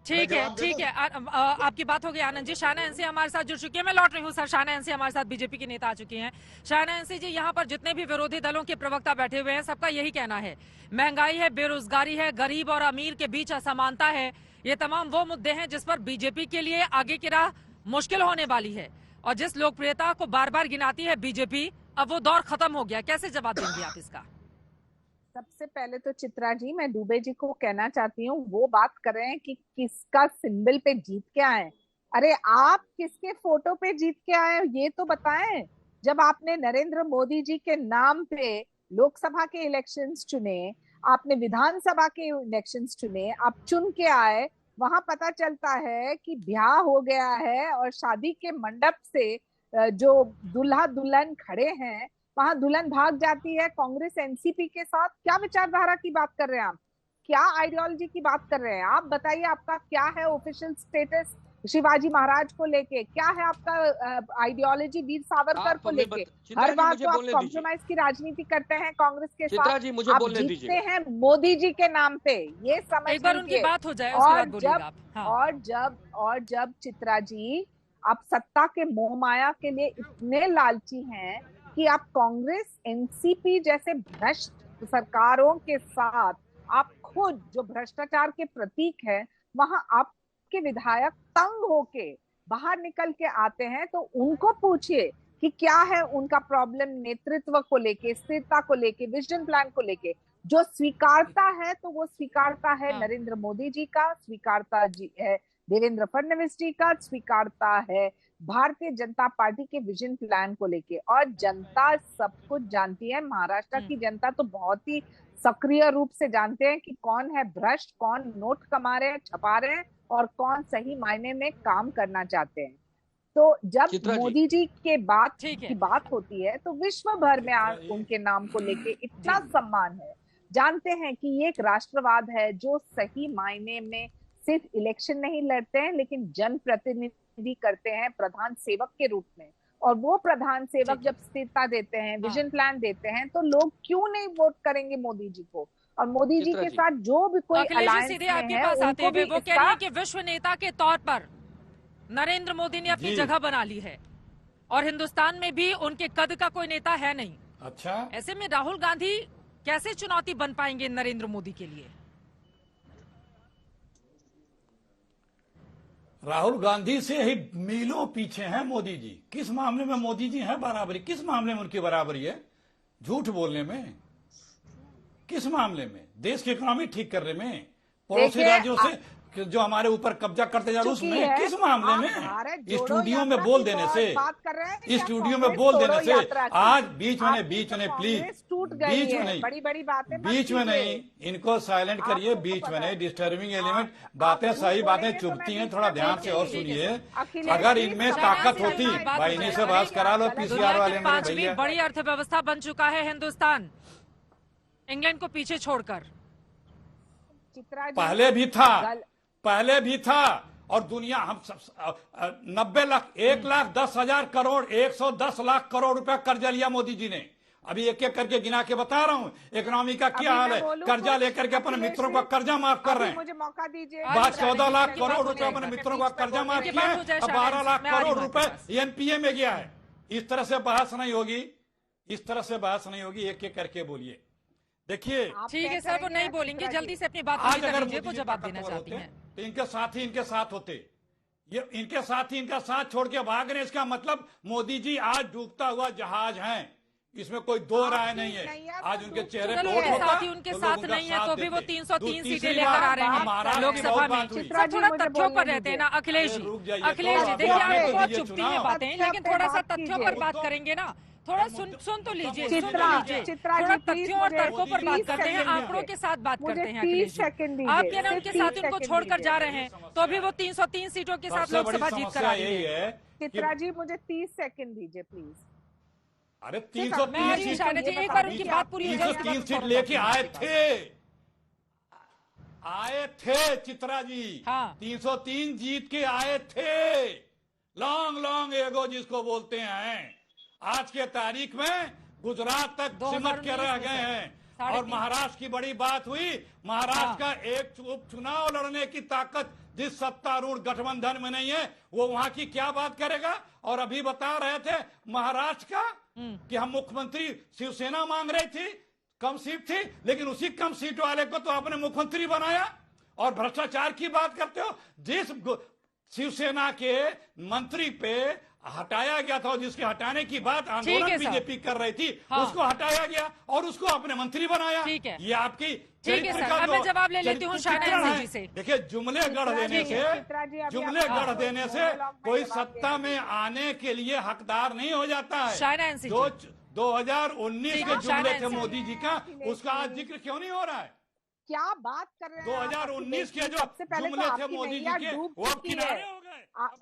ठीक है, आपकी बात हो गई आनंद जी। शाहना एनसी हमारे साथ जुड़ चुकी है, मैं लौट रही हूँ सर। शाहना एनसी हमारे साथ बीजेपी की नेता आ चुकी हैं। शाहना एनसी जी, यहाँ पर जितने भी विरोधी दलों के प्रवक्ता बैठे हुए हैं, सबका यही कहना है, महंगाई है, बेरोजगारी है, गरीब और अमीर के बीच असमानता है, ये तमाम वो मुद्दे हैं जिस पर बीजेपी के लिए आगे की राह मुश्किल होने वाली है, और जिस लोकप्रियता को बार बार गिनाती है बीजेपी, अब वो दौर खत्म हो गया। कैसे जवाब देंगे आप इसका? सबसे पहले तो चित्रा जी, मैं दुबे जी को कहना चाहती हूँ, वो बात कर रहे हैं कि किसका सिंबल पे जीत के आए। अरे आप किसके फोटो पे जीत के आए ये तो बताएं। जब आपने नरेंद्र मोदी जी के नाम पे लोकसभा के इलेक्शंस चुने, आपने विधानसभा के इलेक्शंस चुने, आप चुन के आए, वहां पता चलता है कि ब्याह हो गया है और शादी के मंडप से जो दूल्हा दुल्हन खड़े हैं वहां दुल्हन भाग जाती है कांग्रेस एनसीपी के साथ। क्या विचारधारा की बात कर रहे हैं आप? क्या आइडियोलॉजी की बात कर रहे हैं आप? बताइए, आपका क्या है ऑफिशियल स्टेटस शिवाजी महाराज को लेके? क्या है आपका आइडियोलॉजी वीर सावरकर को लेके? हर बार तो आप कॉम्प्रोमाइज की राजनीति करते हैं कांग्रेस के साथ। जी मुझे आप जीतते हैं मोदी जी के नाम पे, ये समझ एक बार उनकी बात हो जाए, और जब चित्रा जी आप सत्ता के मोह माया के लिए इतने लालची हैं कि आप कांग्रेस एनसीपी जैसे भ्रष्ट सरकारों के साथ, आप खुद जो भ्रष्टाचार के प्रतीक है, वहां आपके विधायक तंग होके बाहर निकल के आते हैं, तो उनको पूछिए कि क्या है उनका प्रॉब्लम नेतृत्व को लेके, स्थिरता को लेके, विजन प्लान को लेके। जो स्वीकारता है तो वो स्वीकारता है नरेंद्र मोदी जी का, स्वीकारता जी है देवेंद्र फडणवीस जी का, स्वीकारता है भारतीय जनता पार्टी के विजन प्लान को लेके। और जनता सब कुछ जानती है, महाराष्ट्र की जनता तो बहुत ही सक्रिय रूप से जानते हैं कि कौन है भ्रष्ट, कौन नोट कमा रहे हैं, छपा रहे हैं, और कौन सही मायने में काम करना चाहते हैं। तो जब मोदी जी के बात होती है तो विश्व भर में आज उनके नाम को लेके इतना सम्मान है। जानते हैं कि ये एक राष्ट्रवाद है जो सही मायने में सिर्फ इलेक्शन नहीं लड़ते हैं, लेकिन जनप्रतिनिधि करते हैं प्रधान सेवक के रूप में। और वो प्रधान सेवक जब स्थिरता देते हैं, विजन प्लान देते हैं, तो लोग क्यों नहीं वोट करेंगे मोदी जी को? और मोदी जी के साथ जो भी कोई अलायंस सीधे आपके पास आते हैं, वो कह रही है कि विश्व नेता के तौर पर नरेंद्र मोदी ने अपनी जगह बना ली है और हिंदुस्तान में भी उनके कद का कोई नेता है नहीं। अच्छा, ऐसे में राहुल गांधी कैसे चुनौती बन पाएंगे नरेंद्र मोदी के लिए? राहुल गांधी से ही मीलों पीछे हैं मोदी जी। किस मामले में मोदी जी हैं बराबरी? किस मामले में उनकी बराबरी है? झूठ बोलने में? किस मामले में? देश की इकोनॉमी ठीक करने में? पड़ोसी राज्यों से जो हमारे ऊपर कब्जा करते जा रहे उसमें? किस मामले में? स्टूडियो में बोल देने से, स्टूडियो में बोल देने से आज बीच में प्लीज, बीच में नहीं, बड़ी बातें बीच में नहीं, इनको साइलेंट करिए, बीच में नहीं, डिस्टर्बिंग एलिमेंट। बातें सही बातें चुभती हैं, थोड़ा ध्यान से और सुनिए। अगर इनमें ताकत होती भाई इन्हीं से बात करा लो, पीसीआर वाले मेरे भैया। बड़ी अर्थव्यवस्था बन चुका है हिंदुस्तान, इंग्लैंड को पीछे छोड़कर। पहले भी था और दुनिया हम सब 90 लाख 1,10,000 करोड़ 110 लाख करोड़ रुपया कर्जा लिया मोदी जी ने। अभी एक एक करके गिना के बता रहा हूँ इकोनॉमी का क्या हाल है। कर्जा लेकर के अपने मित्रों का कर्जा माफ कर रहे हैं। मुझे मौका दीजिए। 14 लाख करोड़ रुपए अपने मित्रों का कर्जा माफ किया है, 12 लाख करोड़ रुपए एनपीए में गया है। इस तरह से बहस नहीं होगी, इस तरह से बहस नहीं होगी। एक एक करके बोलिए। देखिए ठीक है सर, वो नहीं बोलेंगे, जल्दी से अपनी बात आज अगर वो जवाब देना चाहती हैं तो इनके साथ ही इनके साथ होते, ये इनके साथ ही इनका साथ छोड़ के भाग रहे। इसका मतलब मोदी जी आज डूबता हुआ जहाज हैं, इसमें कोई दो राय नहीं है। आज उनके चेहरे पे उनके साथ नहीं है तो भी वो 303 सीटें लेकर आ रहे हैं लोकसभा में। थोड़ा तथ्यों पर रहते हैं ना अखिलेश जी। अखिलेश जी देखिए, आपको बहुत चुभती हैं बातें, लेकिन थोड़ा सा तथ्यों पर बात करेंगे ना। थोड़ा सुन तो लीजिए, थोड़ा तथ्यों और तर्कों पर बात करते हैं, आंकड़ों के साथ बात करते हैं। अखिलेश जी, आप कह रहे हैं उनके साथ उनको छोड़कर जा रहे हैं, तो अभी वो 303 सीटों के साथ लोकसभा जीत कर आ रही है। चित्रा जी मुझे 30 सेकंड दीजिए प्लीज। अरे 303 सीट, एक बार उनकी बात पूरी हो जाए। 303 सीट लेके आए थे चित्रा जी। 303 जीत के आए थे। लॉन्ग एगो जिसको बोलते हैं। आज के तारीख में गुजरात तक सिमट के रह गए हैं। और महाराष्ट्र की बड़ी बात हुई। महाराष्ट्र का एक उपचुनाव लड़ने की ताकत जिस सत्तारूढ़ गठबंधन में नहीं है, वो वहां की क्या बात करेगा। और अभी बता रहे थे महाराष्ट्र का कि हम मुख्यमंत्री शिवसेना मांग रही थी, कम सीट थी, लेकिन उसी कम सीट वाले को तो आपने मुख्यमंत्री बनाया और भ्रष्टाचार की बात करते हो। जिस शिवसेना के मंत्री पे हटाया गया था और जिसके हटाने की बात आंदोलन बीजेपी कर रही थी, उसको हटाया गया और उसको अपने मंत्री बनाया। ठीक है, ये आपकी ठीक है सर। अब मैं जवाब ले लेती हूँ शाहनवाज जी से। देखिए, जुमले गढ़ देने से कोई सत्ता में आने के लिए हकदार नहीं हो जाता है। शाहनवाज जी 2019 के जुमले थे मोदी जी का, उसका आज जिक्र क्यों नहीं हो रहा है? क्या बात कर रहे हैं? 2019 के जो जुमले थे मोदी जी के, वो किनारे हो गए।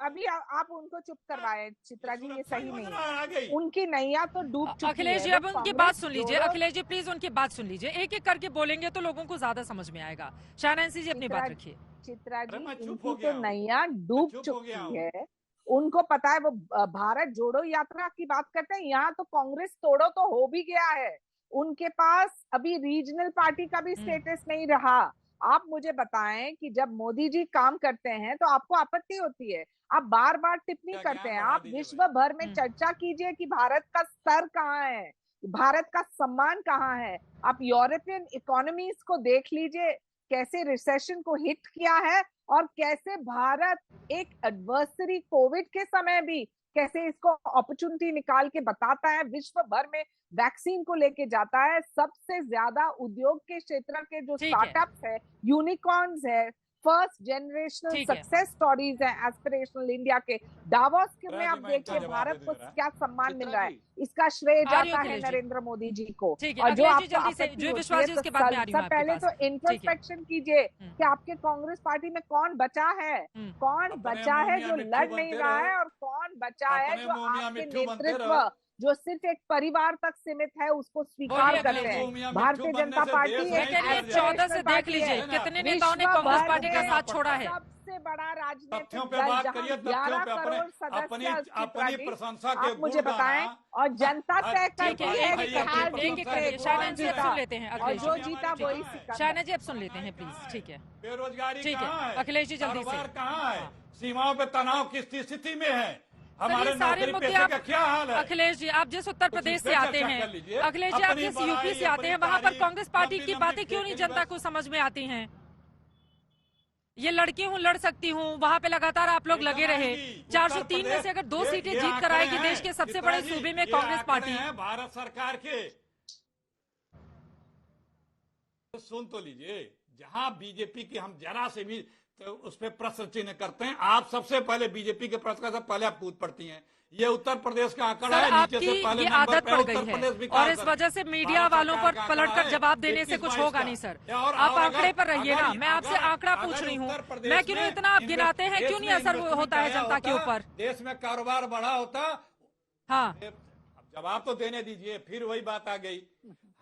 अभी आप उनको चुप करवाए चित्रा जी, ये सही नहीं है। उनकी नैया तो डूब चुकी है। अखिलेश जी, अब उनकी बात सुन लीजिए। अखिलेश जी प्लीज उनकी बात सुन लीजिए। एक एक करके बोलेंगे तो लोगों को ज्यादा समझ में आएगा। शाहनवाज जी अपनी बात रखिए। चित्रा जी, उनकी तो नैया डूब चुकी है। उनको पता है, वो भारत जोड़ो यात्रा की बात करते हैं। यहाँ तो कांग्रेस तोड़ो तो हो भी गया है। उनके पास अभी रीजनल पार्टी का भी स्टेटस नहीं रहा। आप मुझे बताएं कि जब मोदी जी काम करते हैं तो आपको आपत्ति होती है, आप बार बार टिप्पणी करते हैं। आप विश्व भर में चर्चा कीजिए कि भारत का स्तर कहाँ है, भारत का सम्मान कहाँ है। आप यूरोपियन इकोनॉमीज को देख लीजिए, कैसे रिसेशन को हिट किया है और कैसे भारत एक एडवर्सरी कोविड के समय भी कैसे इसको अपॉर्चुनिटी निकाल के बताता है, विश्व भर में वैक्सीन को लेके जाता है। सबसे ज्यादा उद्योग के क्षेत्र के जो स्टार्टअप्स है, यूनिकॉर्न्स है, फर्स्ट जनरेशनल सक्सेस स्टोरीज है एस्पिरेशनल इंडिया के, डावोस के में आप देखिए भारत को क्या सम्मान मिल रहा है। इसका श्रेय जाता है नरेंद्र मोदी जी को। और जो आपको सबसे पहले तो इंट्रोस्पेक्शन कीजिए कि आपके कांग्रेस पार्टी में कौन बचा है, कौन बचा है जो लड़ नहीं रहा है, और कौन बचा है जो आपके नेतृत्व जो सिर्फ एक परिवार तक सीमित है उसको स्वीकार करते हैं। भारतीय जनता पार्टी 14 से देख लीजिए कितने नेताओं ने कांग्रेस पार्टी का साथ छोड़ा है। सबसे बड़ा राजनीतिक अपनी प्रशंसा के मुझे बताएं, और जनता तय करती है कि शाहनवाज जी अब सुन लेते हैं। और जो जीता वही। शाहनवाज जी अब सुन लेते हैं प्लीज। ठीक है, बेरोजगारी ठीक है। अखिलेश जी जल्दी से। कहाँ है? सीमाओं पे तनाव किस स्थिति में है? हमारे सारे मुद्दे का क्या हाल है? अखिलेश जी, आप जिस उत्तर प्रदेश से आते हैं, अखिलेश जी आप जिस यूपी से आते हैं, वहाँ पर कांग्रेस पार्टी की बातें क्यों नहीं जनता को समझ में आती हैं? ये लड़की हूँ, लड़ सकती हूँ, वहाँ पे लगातार आप लोग लगे रहे। 403 में से अगर 2 सीटें जीत कर आएगी देश के सबसे बड़े सूबे में कांग्रेस पार्टी। भारत सरकार के सुन तो लीजिए, जहाँ बीजेपी की हम जरा से भी तो उस पर प्रश्न चिन्ह करते हैं। आप सबसे पहले बीजेपी के प्रश्न का पहले आप कूद पड़ती हैं। ये उत्तर प्रदेश का आंकड़ा है, नीचे से पहले ये आदत पड़ गई है और इस वजह से मीडिया वालों पर पलटकर जवाब देने से कुछ होगा नहीं सर। आप आंकड़े पर रहिए ना, मैं आपसे आंकड़ा पूछ रही हूँ। मैं क्यों इतना आप गिनाते हैं, क्यों नहीं असर होता है जनता के ऊपर? देश में कारोबार बढ़ा होता। हाँ, जवाब तो देने दीजिए। फिर वही बात आ गई,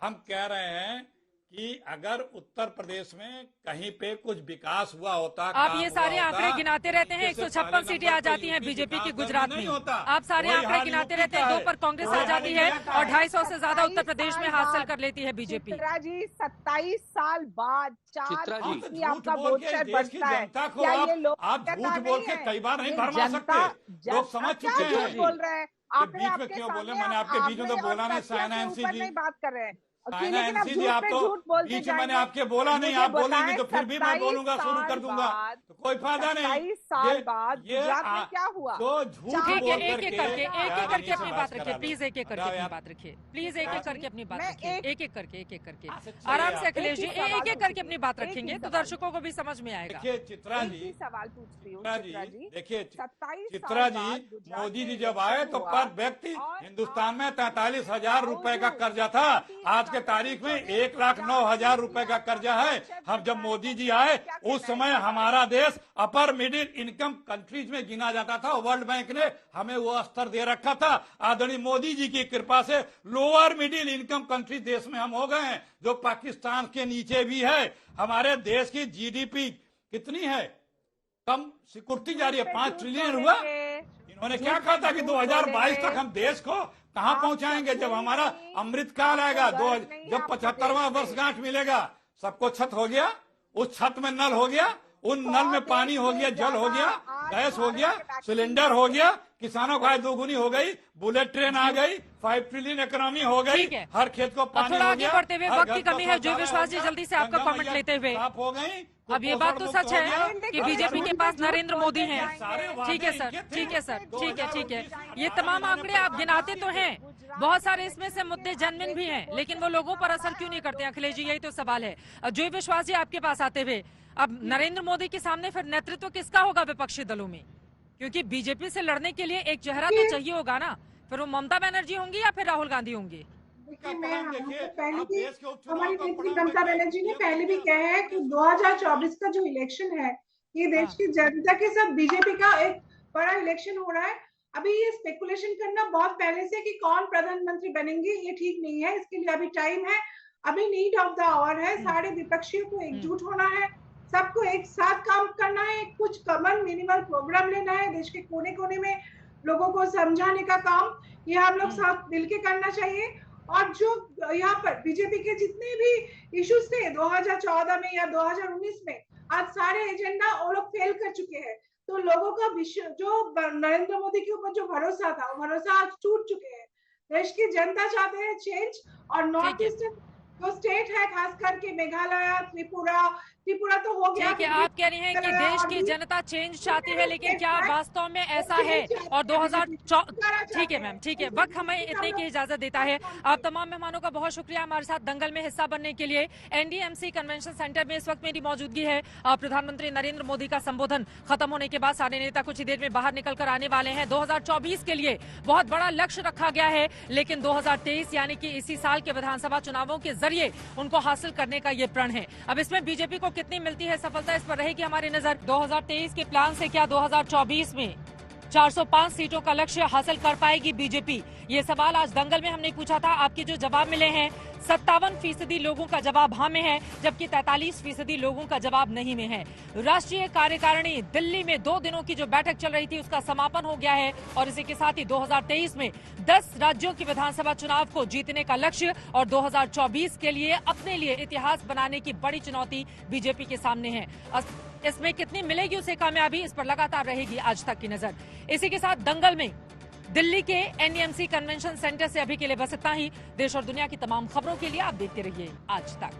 हम कह रहे हैं कि अगर उत्तर प्रदेश में कहीं पे कुछ विकास हुआ होता। आप ये सारे आंकड़े गिनाते रहते हैं। 156 सीटें आ जाती हैं बीजेपी की गुजरात में। आप सारे आंकड़े गिनाते रहते हैं, 2 पर कांग्रेस आ जाती है और 250 से ज्यादा उत्तर प्रदेश में हासिल कर लेती है बीजेपी। चित्रा जी, 27 साल बाद 4% आपका वोट शेयर बढ़ता है। क्या ये लोग आप झूठ बोल के कई बार नहीं भरमा सकते, लोग समझ चुके हैं। बोल रहे हैं आप, बीच में क्यों बोले? मैंने आपके बीच में तो बोला नहीं। शाहनवाज जी नहीं बात कर रहे हैं, लेकिन आप तो बीच मैंने आपके बोला नहीं, आप बोलेंगे तो फिर भी मैं बोलूंगा, शुरू कर दूंगा, तो कोई फायदा नहीं। 27 साल बाद गुजरात में क्या हुआ? तो झूठ बोल एक एक करके अपनी बात रखिए प्लीज। एक एक करके अपनी बात रखिए प्लीज। एक एक करके अपनी बात रखिए। एक एक करके आराम से अखिलेश जी, एक एक करके अपनी बात रखेंगे तो दर्शकों को भी समझ में आएगा। देखिए चित्रा जी, सवाल पूछती हूँ देखिए चित्रा जी, मोदी जी जब आए तो पर व्यक्ति हिंदुस्तान में 43,000 रुपए का कर्जा था। आज के तारीख में 1,09,000 रुपए का कर्जा है। हम जब मोदी जी आए उस समय हमारा देश अपर मिडिल इनकम कंट्रीज में गिना जाता था। वर्ल्ड बैंक ने हमें वो स्तर दे रखा था। आदरणीय मोदी जी की कृपा से लोअर मिडिल इनकम कंट्री देश में हम हो गए हैं, जो पाकिस्तान के नीचे भी है। हमारे देश की जीडीपी कितनी है? कम सिकुड़ती जा रही है। 5 ट्रिलियन हुआ। इन्होंने क्या कहा था कि 2022 तक हम देश को कहां पहुंचाएंगे? जब हमारा अमृत काल आएगा, जब 75वां वर्षगांठ मिलेगा, सबको छत हो गया, उस छत में नल हो गया, उन नल में पानी हो गया, जल हो गया, गैस हो गया, सिलेंडर हो गया, किसानों का आय दोगुनी हो गई, बुलेट ट्रेन आ गई, 5 ट्रिलियन इकोनॉमी हो गई, ठीक है। हर खेत को पानी थोड़ा हो आगे गया, बढ़ते हुए हर वक्त घर की को कमी है। जो शौचालय विश्वास जी हो गया, जल्दी से आपका गंगा कमेंट मैया लेते हुए साफ हो गई, अब ये बात तो कुपोषण सच मुक्त हो गया, है कि बीजेपी के पास नरेंद्र मोदी हैं। ठीक है सर, ठीक है सर, ठीक है, ठीक है। ये तमाम आंकड़े आप गिनाते तो हैं, बहुत सारे इसमें से मुद्दे जेन्युइन भी हैं, लेकिन वो लोगों पर असर क्यों नहीं करते अखिलेश जी, यही तो सवाल है। जो विश्वास जी आपके पास आते हुए, अब नरेंद्र मोदी के सामने फिर नेतृत्व किसका होगा विपक्षी दलों में? क्योंकि बीजेपी से लड़ने के लिए एक चेहरा तो चाहिए होगा ना, फिर वो ममता बनर्जी होंगी या फिर राहुल गांधी होंगी? देखिए, मैं पहले भी हमारी नेत्री ममता बनर्जी ने पहले भी कहा है कि 2024 का जो इलेक्शन है ये देश की जनता के साथ बीजेपी का एक बड़ा इलेक्शन हो रहा है। अभी ये स्पेकुलेशन करना बहुत पहले से कि कौन प्रधानमंत्री बनेंगे ये ठीक नहीं है, इसके लिए अभी टाइम है, अभी नीड ऑफ द आवर है। सारे विपक्षियों को एकजुट होना है, सबको एक साथ काम करना है, कुछ कॉमन मिनिमल प्रोग्राम लेना है, देश के कोने कोने में लोगों को समझाने का काम ये हम लोग साथ मिलके करना चाहिए। और जो यहाँ पर बीजेपी के जितने भी इश्यूज थे 2014 में या 2019 में, आज सारे एजेंडा वो लोग फेल कर चुके हैं। तो लोगों का जो नरेंद्र मोदी के ऊपर जो भरोसा था वो भरोसा आज टूट चुके हैं। देश की जनता चाहते हैं चेंज, और नॉर्थ ईस्टर्न जो स्टेट है खास करके मेघालय, त्रिपुरा तो हो गया। ठीक है, आप कह रहे हैं कि देश की जनता चेंज चाहती है, लेकिन क्या वास्तव में ऐसा है? और 2014 ठीक है मैम, ठीक है, वक्त हमें इतने की इजाजत देता है। आप तमाम मेहमानों का बहुत शुक्रिया हमारे साथ दंगल में हिस्सा बनने के लिए। एनडीएमसी कन्वेंशन सेंटर में इस वक्त मेरी मौजूदगी है। प्रधानमंत्री नरेंद्र मोदी का संबोधन खत्म होने के बाद सारे नेता कुछ ही देर में बाहर निकल कर आने वाले हैं। 2024 के लिए बहुत बड़ा लक्ष्य रखा गया है, लेकिन 2023 यानी कि इसी साल के विधानसभा चुनावों के जरिए उनको हासिल करने का ये प्रण है। अब इसमें बीजेपी को कितनी मिलती है सफलता, इस पर रहेगी हमारी नजर। 2023 के प्लान से क्या 2024 में 405 सीटों का लक्ष्य हासिल कर पाएगी बीजेपी? ये सवाल आज दंगल में हमने पूछा था। आपके जो जवाब मिले हैं, 57% लोगों का जवाब हाँ में है, जबकि 43% लोगों का जवाब नहीं में है। राष्ट्रीय कार्यकारिणी दिल्ली में 2 दिनों की जो बैठक चल रही थी उसका समापन हो गया है, और इसी के साथ ही 2023 में 10 राज्यों की विधानसभा चुनाव को जीतने का लक्ष्य और 2024 के लिए अपने लिए इतिहास बनाने की बड़ी चुनौती बीजेपी के सामने है। इसमें कितनी मिलेगी उसे कामयाबी, इस पर लगातार रहेगी आज तक की नजर। इसी के साथ दंगल में दिल्ली के एनडीएमसी कन्वेंशन सेंटर से अभी के लिए बस इतना ही। देश और दुनिया की तमाम खबरों के लिए आप देखते रहिए आज तक।